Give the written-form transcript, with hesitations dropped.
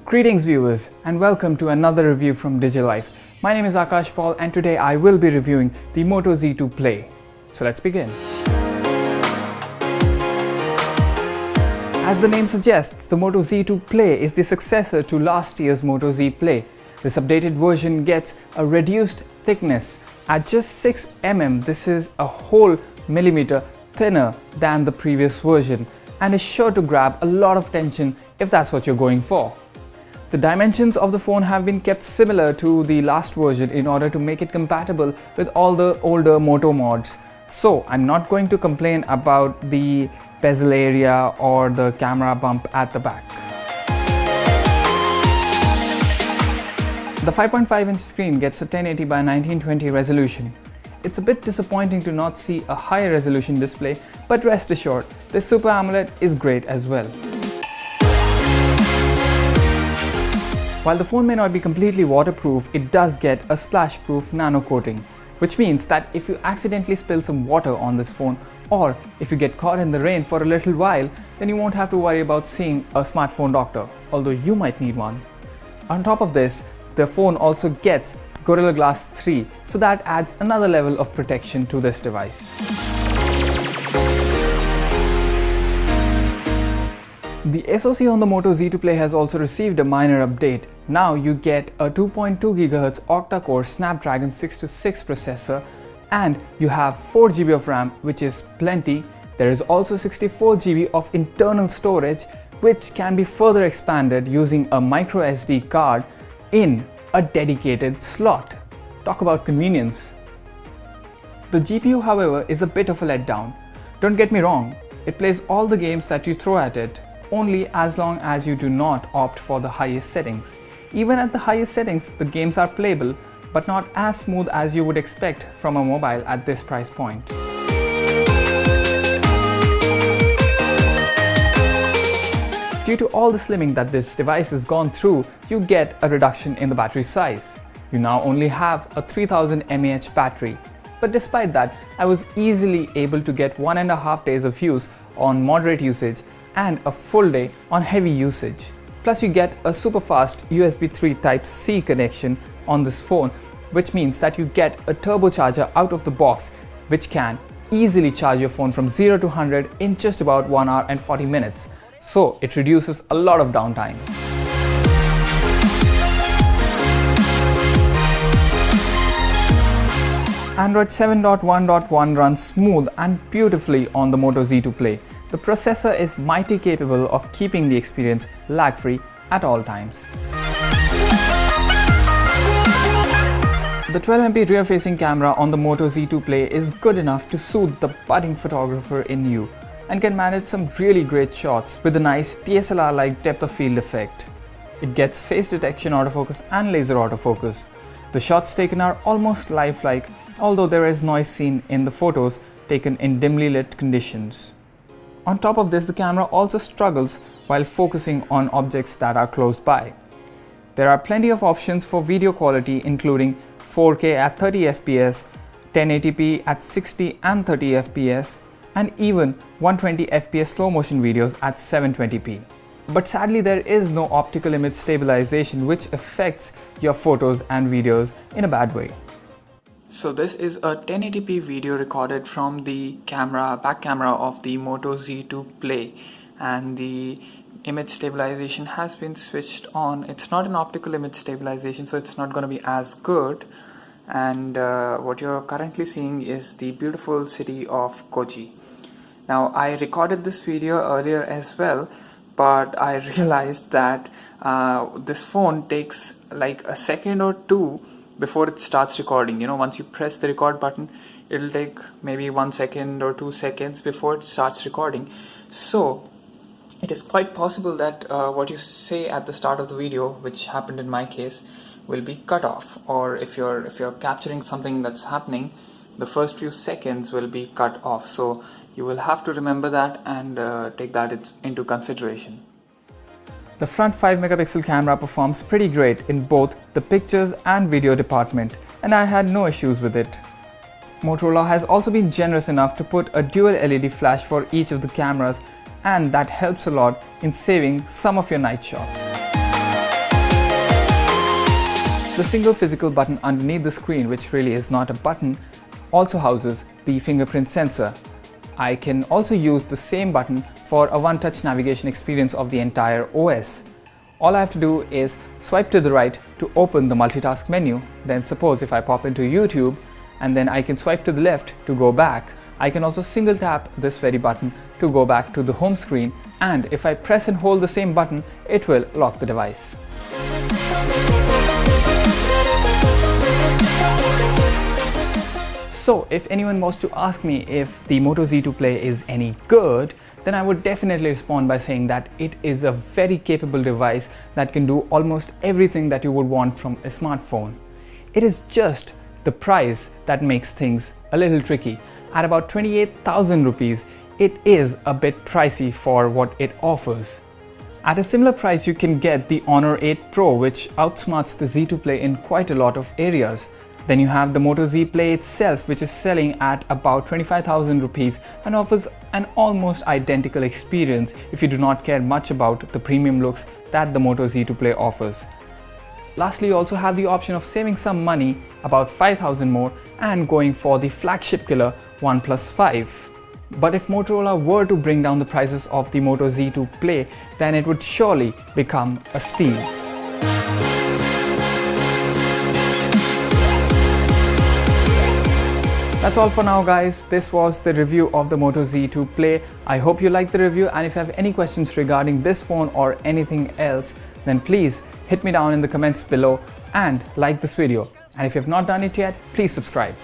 Greetings viewers and welcome to another review from Digi. My name is Akash Paul and today I will be reviewing the Moto Z2 Play. So let's begin. As the name suggests, the Moto Z2 Play is the successor to last year's Moto Z Play. This updated version gets a reduced thickness. At just 6 mm, this is a whole millimeter thinner than the previous version and is sure to grab a lot of attention if that's what you're going for. The dimensions of the phone have been kept similar to the last version in order to make it compatible with all the older Moto mods. So I'm not going to complain about the bezel area or the camera bump at the back. The 5.5-inch screen gets a 1080 by 1920 resolution. It's a bit disappointing to not see a higher resolution display, but rest assured, this Super AMOLED is great as well. While the phone may not be completely waterproof, it does get a splash-proof nano coating, which means that if you accidentally spill some water on this phone, or if you get caught in the rain for a little while, then you won't have to worry about seeing a smartphone doctor, although you might need one. On top of this, the phone also gets Gorilla Glass 3, so that adds another level of protection to this device. The SoC on the Moto Z2 Play has also received a minor update. Now you get a 2.2 GHz octa-core Snapdragon 626 processor and you have 4 GB of RAM, which is plenty. There is also 64 GB of internal storage, which can be further expanded using a micro SD card in a dedicated slot. Talk about convenience. The GPU, however, is a bit of a letdown. Don't get me wrong, it plays all the games that you throw at it, only as long as you do not opt for the highest settings. Even at the highest settings, the games are playable, but not as smooth as you would expect from a mobile at this price point. Due to all the slimming that this device has gone through, you get a reduction in the battery size. You now only have a 3000 mAh battery. But despite that, I was easily able to get 1.5 days of use on moderate usage and a full day on heavy usage. Plus you get a super fast USB 3 Type-C connection on this phone, which means that you get a turbocharger out of the box, which can easily charge your phone from 0 to 100 in just about 1 hour and 40 minutes. So it reduces a lot of downtime. Android 7.1.1 runs smooth and beautifully on the Moto Z2 Play. The processor is mighty capable of keeping the experience lag-free at all times. The 12MP rear-facing camera on the Moto Z2 Play is good enough to soothe the budding photographer in you and can manage some really great shots with a nice DSLR-like depth of field effect. It gets face detection autofocus and laser autofocus. The shots taken are almost lifelike, although there is noise seen in the photos taken in dimly lit conditions. On top of this, the camera also struggles while focusing on objects that are close by. There are plenty of options for video quality, including 4K at 30 fps, 1080p at 60 and 30 fps, and even 120 fps slow motion videos at 720p. But sadly, there is no optical image stabilization, which affects your photos and videos in a bad way. So this is a 1080p video recorded from the back camera of the Moto Z2 Play, and the image stabilization has been switched on. It's not an optical image stabilization, so it's not going to be as good. And what you're currently seeing is the beautiful city of Kochi. Now, I recorded this video earlier as well, but I realized that this phone takes like a second or two before it starts recording. You know, once you press the record button, it'll take maybe 1 second or 2 seconds before it starts recording. So it is quite possible that what you say at the start of the video, which happened in my case, will be cut off, or if you're capturing something that's happening, the first few seconds will be cut off. So you will have to remember that and take that into consideration. The front 5-megapixel camera performs pretty great in both the pictures and video department, and I had no issues with it. Motorola has also been generous enough to put a dual LED flash for each of the cameras, and that helps a lot in saving some of your night shots. The single physical button underneath the screen, which really is not a button, also houses the fingerprint sensor. I can also use the same button for a one-touch navigation experience of the entire OS. All I have to do is swipe to the right to open the multitask menu. Then suppose if I pop into YouTube and then I can swipe to the left to go back. I can also single tap this very button to go back to the home screen, and if I press and hold the same button, it will lock the device. So if anyone was to ask me if the Moto Z2 Play is any good, then I would definitely respond by saying that it is a very capable device that can do almost everything that you would want from a smartphone. It is just the price that makes things a little tricky. At about 28,000 rupees, it is a bit pricey for what it offers. At a similar price, you can get the Honor 8 Pro, which outsmarts the Z2 Play in quite a lot of areas. Then you have the Moto Z Play itself, which is selling at about 25,000 rupees and offers an almost identical experience if you do not care much about the premium looks that the Moto Z2 Play offers. Lastly, you also have the option of saving some money, about 5,000 more, and going for the flagship killer OnePlus 5. But if Motorola were to bring down the prices of the Moto Z2 Play, then it would surely become a steal. That's all for now, guys. This was the review of the Moto Z2 Play. I hope you liked the review, and if you have any questions regarding this phone or anything else, then please hit me down in the comments below and like this video. And if you have not done it yet, please subscribe.